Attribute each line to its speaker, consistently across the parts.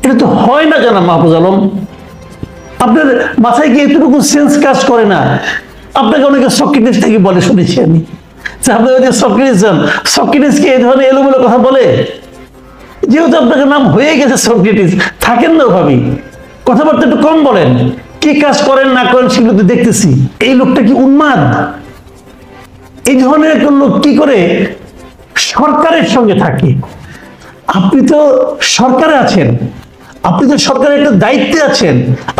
Speaker 1: এটা তো হয় না জানা মাহফুজ আলম, আপনার মাথায় কি এতটুকু সেন্স কাজ করে না? আপনাকে অনেকে সক্রেটিস থেকে বলে শুনেছি আমি, আপনার সক্রেটিস কি এই ধরনের এলোমেলো কথা বলে? যেহেতু আপনাকে নাম হয়ে গেছে সক্রেটিস, থাকেন না ওভাবেই, কথাবার্তা একটু কম বলেন, কি কাজ করেন না করেন সেগুলো তো দেখতেছি। এই লোকটা কি উন্মাদ? এই ধরনের একটা লোক কি করে সরকারের সঙ্গে থাকে? আপনি তো সরকারে আছেন, আপনি তো সরকারের একটা দায়িত্বে আছেন,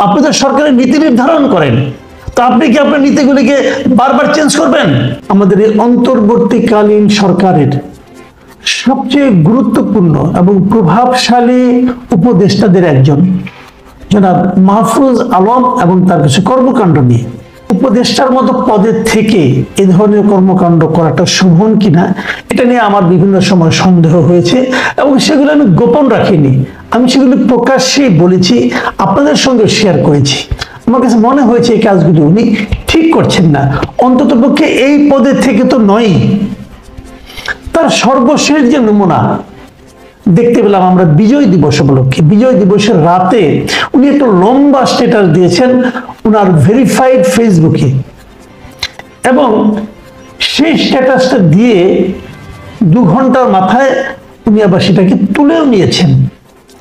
Speaker 1: আপনি তো সরকারের নীতি নির্ধারণ করেন, তো আপনি কি আপনার নীতিগুলিকে বারবার চেঞ্জ করবেন? আমাদের এই অন্তর্বর্তীকালীন সরকারের সবচেয়ে গুরুত্বপূর্ণ এবং প্রভাবশালী উপদেষ্টাদের একজন জনাব মাহফুজ আলম এবং তার কিছু কর্মকাণ্ড নিয়ে, উপদেষ্টার মতো পদের থেকে এ ধরনের কর্মকাণ্ড করাটা শোভন কিনা এটা নিয়ে আমার বিভিন্ন সময় সন্দেহ হয়েছে, এবং সেগুলো আমি গোপন রাখিনি, আমি সেগুলো প্রকাশ্যেই বলেছি, আপনাদের সঙ্গে শেয়ার করেছি। আমার কাছে মনে হয়েছে এই কাজগুলো উনি ঠিক করছেন না, অন্ততপক্ষে এই পদের থেকে তো নয়। তার সর্বশেষ যে নমুনা দেখতে পেলাম আমরা বিজয় দিবস উপলক্ষে, বিজয় দিবসের রাতে উনি একটা লম্বা স্ট্যাটাস দিয়েছেন ওনার ভেরিফাইড ফেসবুকে, এবং সেই স্ট্যাটাসটা দিয়ে 2 ঘন্টার মাথায় উনি আবার সেটাকে তুলেও নিয়েছেন।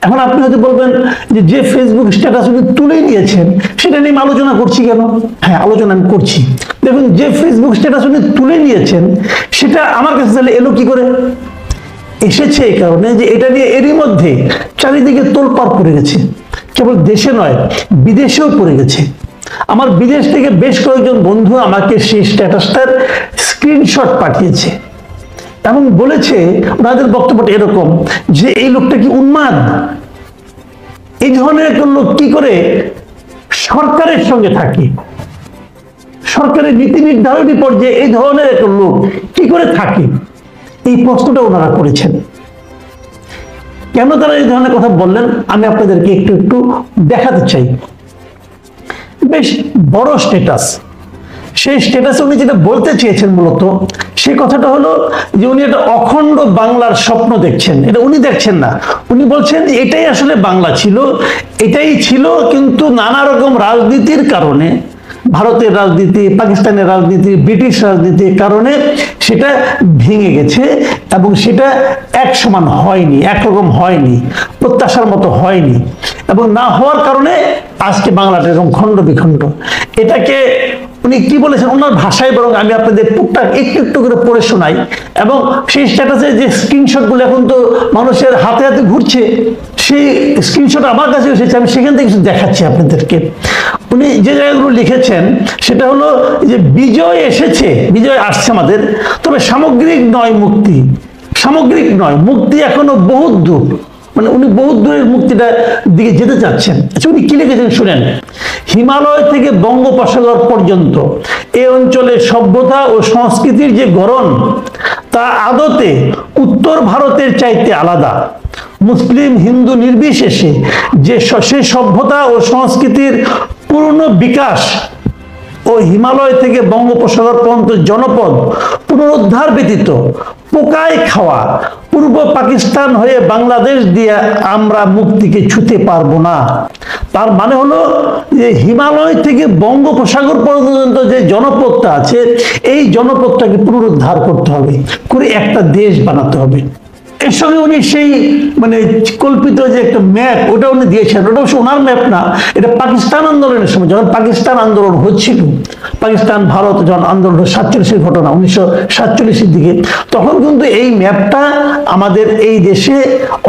Speaker 1: এখন আপনি হয়তো বলবেন যে ফেসবুক স্ট্যাটাস উনি তুলে নিয়েছেন সেটা নিয়ে আলোচনা করছি কেন? হ্যাঁ, আলোচনা আমি করছি। দেখুন, যে ফেসবুক স্ট্যাটাস উনি তুলে নিয়েছেন সেটা আমার কাছে তাহলে এলো কি করে? এসেছে এই কারণে যে এটা নিয়ে এরই মধ্যে চারিদিকে তোলপাড় পড়ে গেছে, কেবল দেশে নয় বিদেশেও পড়ে গেছে। আমার বিদেশ থেকে বেশ কয়েকজন বন্ধু আমাকে সেই স্ট্যাটাসটার স্ক্রিনশট পাঠিয়েছে এবং বলেছে, ওনাদের বক্তব্যটা এরকম যে এই লোকটা কি উন্মাদ? এই ধরনের একটা লোক কি করে সরকারের সঙ্গে থাকে? সরকারের নীতি নির্ধারণী পর্যায়ে এই ধরনের একটা লোক কি করে থাকে? এই প্রশ্নটা ওনারা করেছেন। কেন তারা এই ধরনের কথা বললেন আমি আপনাদেরকে একটু একটু দেখাতে চাই। বেশ বড় স্ট্যাটাস, সেই স্ট্যাটাসে উনি যেটা বলতে চেয়েছেন মূলত সেই কথাটা হলো যে উনি একটা অখণ্ড বাংলার স্বপ্ন দেখছেন। এটা উনি দেখছেন না, উনি বলছেন এটাই আসলে বাংলা ছিল, এটাই ছিল, কিন্তু নানা রকম রাজনীতির কারণে, ভারতের রাজনীতি, পাকিস্তানের রাজনীতি, ব্রিটিশ রাজনীতির কারণে সেটা ভেঙে গেছে এবং সেটা এক সমান হয়নি, একরকম হয়নি, প্রত্যাশার মতো হয়নি, এবং না হওয়ার কারণে আজকে বাংলাটা এরকম খণ্ড বিখণ্ড। এটাকে উনি কি বলেছেন ওনার ভাষায়, বরং আমি আপনাদের টুকটাক একটু একটু করে পড়ে শোনাই। এবং সেই স্ট্যাটাসে যে স্ক্রিনশটগুলো এখন তো মানুষের হাতে হাতে ঘুরছে, সেই স্ক্রিনশট আমার কাছে এসেছে, আমি সেখান থেকে কিছু দেখাচ্ছি আপনাদেরকে। উনি যে জায়গাগুলো লিখেছেন সেটা হলো যে বিজয় এসেছে, বিজয় আসছে আমাদের, তবে সামগ্রিক নয় মুক্তি, সামগ্রিক নয়, মুক্তি এখনো বহুত দূর, মানে উনি বহুত দূরের মুক্তিটা দিকে যেতে চাচ্ছেন। আচ্ছা, উনি কি লিখেছেন শুনেন। হিমালয় থেকে বঙ্গোপসাগর পর্যন্ত এই অঞ্চলের সভ্যতা ও সংস্কৃতির যে গড়ন তা আদতে উত্তর ভারতের চাইতে আলাদা। মুসলিম হিন্দু নির্বিশেষে যে সেই সভ্যতা ও সংস্কৃতির পূর্ণ বিকাশ ও হিমালয় থেকে বঙ্গোপসাগর পর্যন্ত জনপদ পুনরুদ্ধার ব্যতীত পোকায় খাওয়া পূর্ব পাকিস্তান হয়ে বাংলাদেশ দিয়ে আমরা মুক্তিকে ছুঁতে পারবো না। তার মানে হলো যে হিমালয় থেকে বঙ্গোপসাগর পর্যন্ত যে জনপদটা আছে এই জনপদটাকে পুনরুদ্ধার করতে হবে, করে একটা দেশ বানাতে হবে। এর সঙ্গে উনি সেই মানে কল্পিত যে একটা ম্যাপ ওটা উনি দিয়েছেন, ওটা অবশ্য ওনার ম্যাপ না, এটা পাকিস্তান আন্দোলনের সময় যখন পাকিস্তান আন্দোলন হচ্ছিল, পাকিস্তান ভারত যখন আন্দোলন 47-এর ঘটনা 1947-এর দিকে, তখন কিন্তু এই ম্যাপটা আমাদের এই দেশে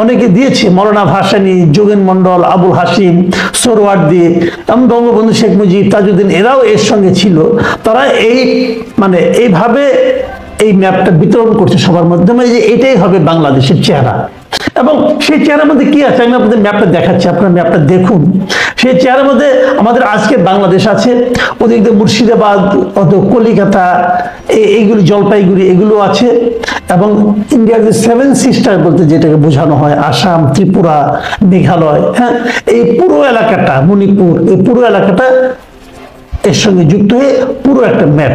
Speaker 1: অনেকে দিয়েছে, মৌলানা ভাসানী, যোগেন মন্ডল, আবুল হাসিম, সোহরাওয়ার্দী এবং বঙ্গবন্ধু শেখ মুজিব, তাজউদ্দিন, এরাও এর সঙ্গে ছিল। তারা এই মানে এইভাবে এই ম্যাপটা বিতরণ করছে সবার মাধ্যমে যে এটাই হবে বাংলাদেশের চেহারা। এবং সেই চেহারার মধ্যে কি আছে আমি আপনাদের ম্যাপটা দেখাচ্ছি, আপনারা ম্যাপটা দেখুন। সেই চেহারার মধ্যে আমাদের আজকে বাংলাদেশ আছে, ওদিক দিয়ে মুর্শিদাবাদ, অত কলিকাতা, এইগুলি জলপাইগুড়ি এগুলো আছে, এবং ইন্ডিয়ার যে 7 সিস্টার বলতে যেটাকে বোঝানো হয় আসাম, ত্রিপুরা, মেঘালয়, হ্যাঁ, এই পুরো এলাকাটা, মণিপুর, এই পুরো এলাকাটা এর সঙ্গে যুক্ত হয়ে পুরো একটা ম্যাপ।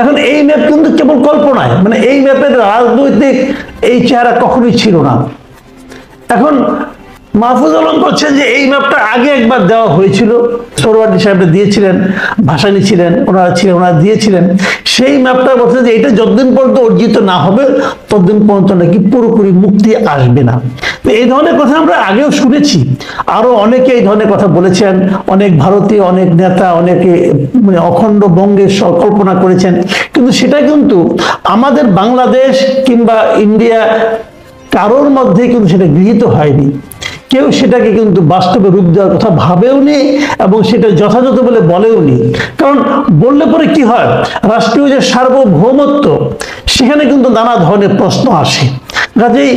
Speaker 1: এখন এই ম্যাপ কিন্তু কেবল কল্পনায়, মানে এই ম্যাপের রাজনৈতিক এই চেহারা কখনোই ছিল না। এখন মাহফুজ আলম বলছেন যে এই ম্যাপটা আগে একবার দেওয়া হয়েছিল, সোহরাওয়ার্দী সাহেবরা দিয়েছিলেন, ভাসানী ছিলেন, ওনারা দিয়েছিলেন। সেই ম্যাপটা বলছে যে এটা যতদিন পর্যন্ত অর্জিত না হবে ততদিন পর্যন্ত নাকি পুরোপুরি মুক্তি আসবে না। তো এই ধরনের কথা আমরা আগেও শুনেছি, আরো অনেকে এই ধরনের কথা বলেছেন, অনেক ভারতীয় অনেক নেতা, অনেকে মানে অখণ্ড বঙ্গের কল্পনা করেছেন, কিন্তু সেটা কিন্তু আমাদের বাংলাদেশ কিংবা ইন্ডিয়া কারোর মধ্যে কিন্তু সেটা গৃহীত হয়নি। কেউ সেটাকে কিন্তু বাস্তবে রূপ দেওয়ার কথা ভাবেও নি এবং সেটা যথাযথ বলে বলেও নি। কারণ বললে পরে কি হয়, রাষ্ট্রীয় যে সার্বভৌমত্ব সেখানে কিন্তু নানা ধরনের প্রশ্ন আসে। কাজেই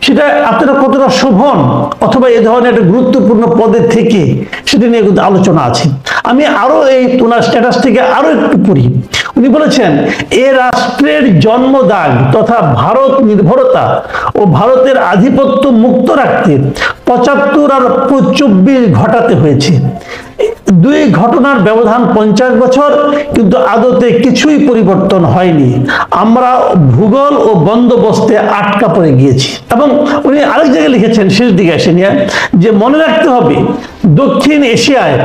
Speaker 1: সেটা আপনারা কতটা শোভন অথবা এ ধরনের একটা গুরুত্বপূর্ণ পদে থেকে সেটা নিয়ে কিন্তু আলোচনা আছে। আমি আরো এই ওনার স্ট্যাটাস থেকে আরো একটু পড়ি। উনি বলেছেন, এ রাষ্ট্রের জন্মদাগ তথা ভারত নির্ভরতা ও ভারতের আধিপত্য মুক্ত রাখতে ৭৫ আর ২৪ ঘটাতে হয়েছে। দুই ঘটনার ব্যবধান ৫০ বছর, কিন্তু আদতে কিছুই পরিবর্তন হয়নি। আমরা ভূগোল ও বন্দোবস্তে আটকা পড়ে গিয়েছি। এবং উনি আরেক জায়গায় লিখেছেন শেষ দিকে এসে নিয়ে, যে মনে রাখতে হবে দক্ষিণ এশিয়ায়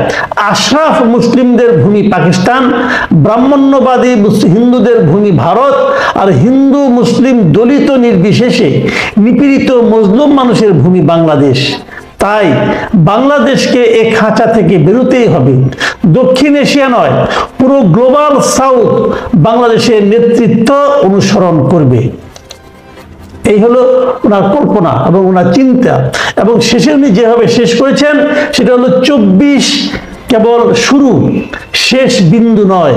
Speaker 1: আশরাফ মুসলিমদের ভূমি পাকিস্তান, ব্রাহ্মণ্যবাদী হিন্দুদের ভূমি ভারত, আর হিন্দু মুসলিম দলিত নির্বিশেষে নিপীড়িত মজলুম মানুষের ভূমি বাংলাদেশ। তাই বাংলাদেশকে এ খাঁচা থেকে বেরোতেই হবে। দক্ষিণ এশিয়া নয়, পুরো গ্লোবাল সাউথ বাংলাদেশের নেতৃত্ব অনুসরণ করবে। এই হলো ওনার কল্পনা এবং ওনার চিন্তা। এবং শেষে উনি যেভাবে শেষ করেছেন সেটা হলো ২৪ কেবল শুরু, শেষ বিন্দু নয়।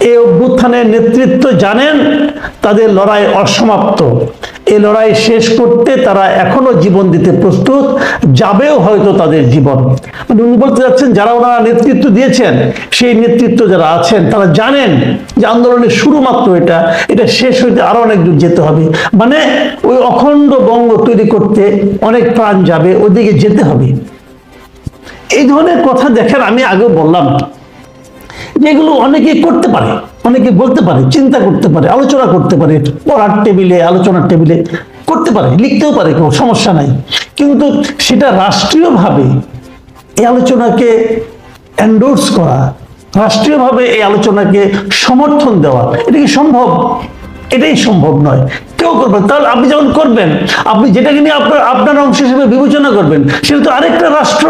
Speaker 1: এই অভ্যুত্থানের নেতৃত্ব জানেন তাদের লড়াই অসমাপ্ত। এই লড়াই শেষ করতে তারা এখনো জীবন দিতে প্রস্তুত, যাবেও হয়তো তাদের জীবন। মানে উনি বলতে যাচ্ছেন যারা ওনারা নেতৃত্ব দিয়েছেন, সেই নেতৃত্ব যারা আছেন তারা জানেন যে আন্দোলনের শুরু মাত্র, এটা শেষ হইতে আরো অনেক দূর যেতে হবে। মানে ওই অখণ্ড বঙ্গ তৈরি করতে অনেক প্রাণ যাবে, ওদিকে যেতে হবে। এই ধরনের কথা দেখেন, আমি আগেও বললাম যেগুলো অনেকে করতে পারে, অনেকে বলতে পারে, চিন্তা করতে পারে, আলোচনা করতে পারে, পড়ার টেবিলে, আলোচনার টেবিলে করতে পারে, লিখতেও পারে, কোনো সমস্যা নাই। কিন্তু সেটা রাষ্ট্রীয়ভাবে এই আলোচনাকে এন্ডোর্স করা, রাষ্ট্রীয়ভাবে এই আলোচনাকে সমর্থন দেওয়া, এটা কি সম্ভব? এটাই সম্ভব নয়, কেউ করবেন। তাহলে আপনি যখন করবেন, আপনি যেটাকে নিয়ে আপনার অংশ হিসেবে বিবেচনা করবেন, সেটা তো আরেকটা রাষ্ট্র,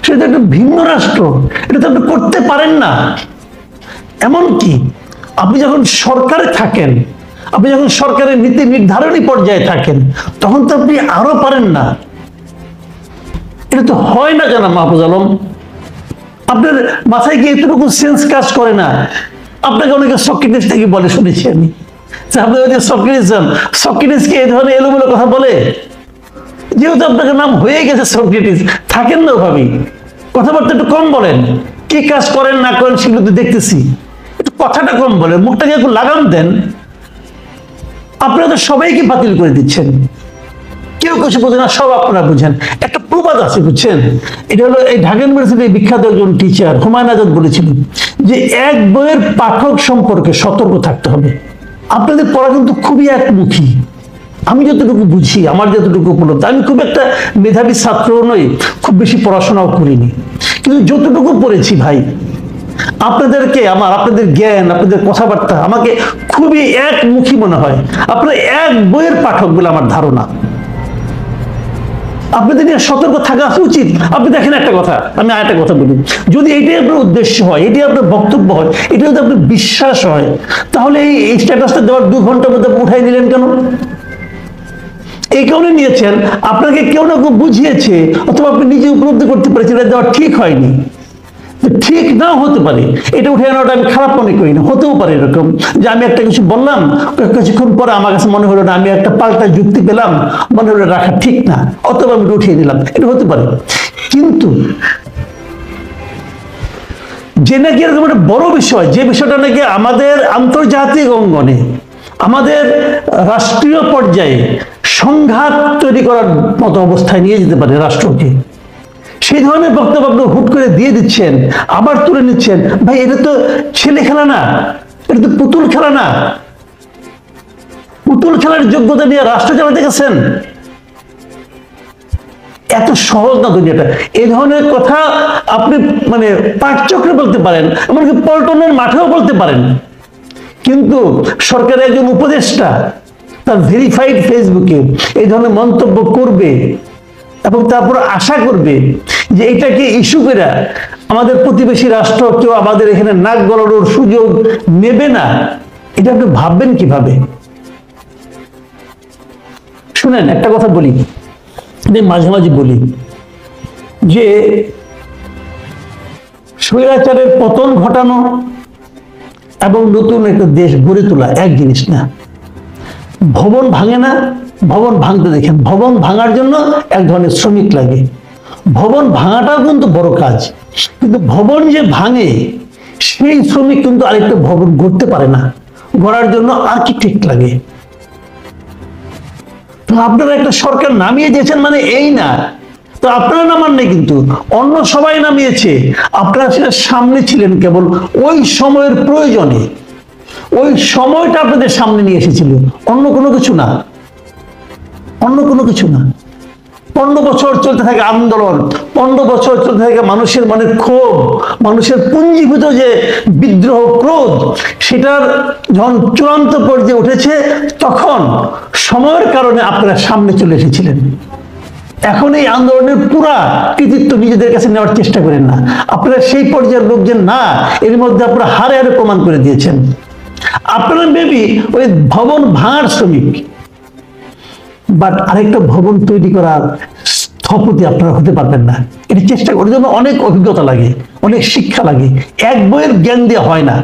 Speaker 1: সেটা একটা ভিন্ন রাষ্ট্র, এটা তো আপনি করতে পারেন না। এমনকি আপনি যখন সরকারে থাকেন, আপনি যখন সরকারের নীতি নির্ধারণী পর্যায়ে থাকেন, তখন তো আপনি আরো পারেন না। এটা তো হয় না জানা মাহফুজ আলম, আপনার মাথায় কি এতটুকু সেন্স কাজ করে না? আপনাকে অনেকে সক্রেটিস থেকে বলে শুনেছি আমি, আপনি সক্রেটিসকে এই ধরনের এলোমেলো কথা বলে। যেহেতু আপনাকে নাম হয়ে গেছে সক্রেটিস, থাকেন না ওভাবেই, কথাবার্তা একটু কম বলেন, কি কাজ করেন না করেন সেগুলো তো দেখতেছি, একটু কথাটা কম বলেন, মুখটাকে একটু লাগাম দেন। আপনারা তো সবাইকে বাতিল করে দিচ্ছেন, কেউ কিছু বোঝে না, সব আপনারা বুঝেন। একটা প্রবাদ আছে বুঝছেন, এটা হলো এই ঢাকা ইউনিভার্সিটির বিখ্যাত একজন টিচার হুমায়ুন আজাদ বলেছিলেন যে এক বইয়ের পাঠক সম্পর্কে সতর্ক থাকতে হবে। আপনাদের পড়া কিন্তু খুবই একমুখী। আমি যতটুকু বুঝি, আমার যতটুকু উপলব্ধ, আমি খুব একটা মেধাবী ছাত্রও নই, খুব বেশি পড়াশোনাও করিনি, কিন্তু যতটুকু পড়েছি ভাই, আপনাদেরকে আপনাদের জ্ঞান, আপনাদের কথাবার্তা আমাকে খুবই একমুখী মনে হয়। আপনারা এক বইয়ের পাঠক বলে আমার ধারণা। আপনাদের নিয়ে সতর্ক থাকা উচিত। আপনি দেখেন একটা কথা, আমি আরেকটা কথা বলি, যদি এটাই আপনার উদ্দেশ্য হয়, এটাই আপনার বক্তব্য হয়, এটা যদি আপনার বিশ্বাস হয়, তাহলে এই স্ট্যাটাসটা দেওয়ার ২ ঘন্টার মধ্যে উঠাই নিলেন কেন? এই কারণে নিয়েছেন আপনাকে কেউ না কেউ বুঝিয়েছে, অথবা আপনি নিজে উপলব্ধি করতে পেরেছেন এটা দেওয়া ঠিক হয়নি। ঠিক নাও হতে পারে, এটা উঠে আনাটা আমি খারাপ মনে করি না। হতেও পারে এরকম যে আমি একটা কিছু বললাম, কিছুক্ষণ পরে আমার কাছে মনে হলো না, আমি একটা পাল্টা যুক্তি পেলাম, মনে হলো রাখা ঠিক না, অথবা আমি উঠিয়ে দিলাম, এটা হতে পারে। কিন্তু যে নাকি এরকম একটা বড় বিষয়, যে বিষয়টা নাকি আমাদের আন্তর্জাতিক অঙ্গনে, আমাদের রাষ্ট্রীয় পর্যায়ে সংঘাত তৈরি করার মতো অবস্থায় নিয়ে যেতে পারে রাষ্ট্রকে, সেই ধরনের বক্তব্য আপনি হুট করে দিয়ে দিচ্ছেন, আবার তুলে নিচ্ছেন। ভাই এটা তো ছেলে খেলা না, এটা তো পুতুল খেলা না। পুতুল খেলার যোগ্যতা নিয়ে রাষ্ট্র চালাতে গেছেন। এত সহজ না দুনিয়াটা। এই ধরনের কথা আপনি মানে পাঠচক্রে বলতে পারেন, এমনকি পল্টনের মাঠেও বলতে পারেন, কিন্তু সরকারের একজন উপদেষ্টা তার ভেরিফাইড ফেসবুকে এই ধরনের মন্তব্য করবে এবং তারপর আশা করবে যে এটাকে ইস্যু করে আমাদের প্রতিবেশী রাষ্ট্র কেউ আমাদের এখানে নাক গলানোর সুযোগ নেবে না, এটা আপনি ভাববেন কিভাবে? শুনেন, একটা কথা বলি, মাঝে মাঝে বলি যে স্বৈরাচারের পতন ঘটানো এবং নতুন একটা দেশ গড়ে তোলা এক জিনিস না। ভবন ভাঙে না, ভবন ভাঙতে দেখেন, ভবন ভাঙার জন্য এক ধরনের শ্রমিক লাগে, ভবন ভাঙাটাও কিন্তু বড় কাজ, কিন্তু ভবন যে ভাঙে সেই শ্রমিক কিন্তু আরেকটা ভবন গড়তে পারে না, গড়ার জন্য আর্কিটেক্ট লাগে। তো আপনারা একটা সরকার নামিয়ে দিয়েছেন মানে এই না, তো আপনারা নামান নেই, কিন্তু অন্য সবাই নামিয়েছে, আপনারা সেটা সামনে ছিলেন কেবল ওই সময়ের প্রয়োজনে, ওই সময়টা আপনাদের সামনে নিয়ে এসেছিল, অন্য কোনো কিছু না, অন্য কোনো কিছু না। 15 বছর চলতে থাকে আন্দোলন, 15 বছর চলতে থাকে মানুষের মনে ক্ষোভ, মানুষের পুঞ্জীভূত যে বিদ্রোহ, ক্রোধ, সেটার যখন চূড়ান্ত পর্যায়ে উঠেছে তখন সময়ের কারণে আপনারা সামনে চলে এসেছিলেন। এখন এই আন্দোলনের পুরা কৃতিত্ব নিজেদের কাছে নেওয়ার চেষ্টা করেন না, আপনারা সেই পর্যায়ের লোকজন না, এর মধ্যে আপনারা হারে হারে প্রমাণ করে দিয়েছেন। আপনারা মেবি ওই ভবন ভাঙার শ্রমিক, বাট আরেকটা ভবন তৈরি করার স্থপতি আপনারা হতে পারবেন না। এটি চেষ্টা করার জন্য অনেক অভিজ্ঞতা লাগে, অনেক শিক্ষা লাগে, এক বইয়ের জ্ঞান দিয়ে হয় না।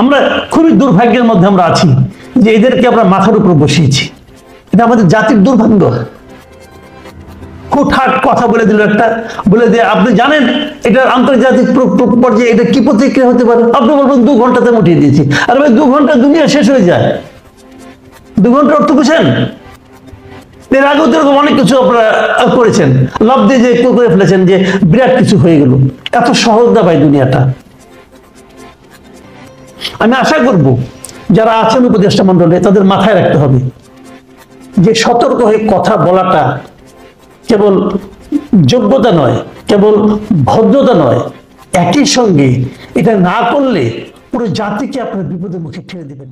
Speaker 1: আমরা খুবই দুর্ভাগ্যের মধ্যে আমরা আছি যে এদেরকে আমরা মাথার উপর বসিয়েছি, এটা আমাদের জাতির দুর্ভাগ্য। হুটহাট কথা বলে দিল একটা, বলে দিয়ে আপনি জানেন এটা আন্তর্জাতিক পর্যায়ে এটা কি প্রতিক্রিয়া হতে পারে, আপনি বলবেন 2 ঘন্টাতে উঠিয়ে দিয়েছি। আর ভাই 2 ঘন্টা দুনিয়া শেষ হয়ে যায়, 2 ঘন্টা অর্থ বুঝেন? এর আগেও এরকম অনেক কিছু আপনারা করেছেন, লাভ দিয়ে যে করে ফেলেছেন যে বিরাট কিছু হয়ে গেল। এত সহজ না ভাই দুনিয়াটা। আমি আশা করব যারা আছেন উপদেষ্টা মণ্ডলে তাদের মাথায় রাখতে হবে যে সতর্ক হয়ে কথা বলাটা কেবল যোগ্যতা নয়, কেবল ভদ্রতা নয়, একই সঙ্গে এটা না করলে পুরো জাতিকে আপনার বিপদের মুখে ঠেলে দেবেন।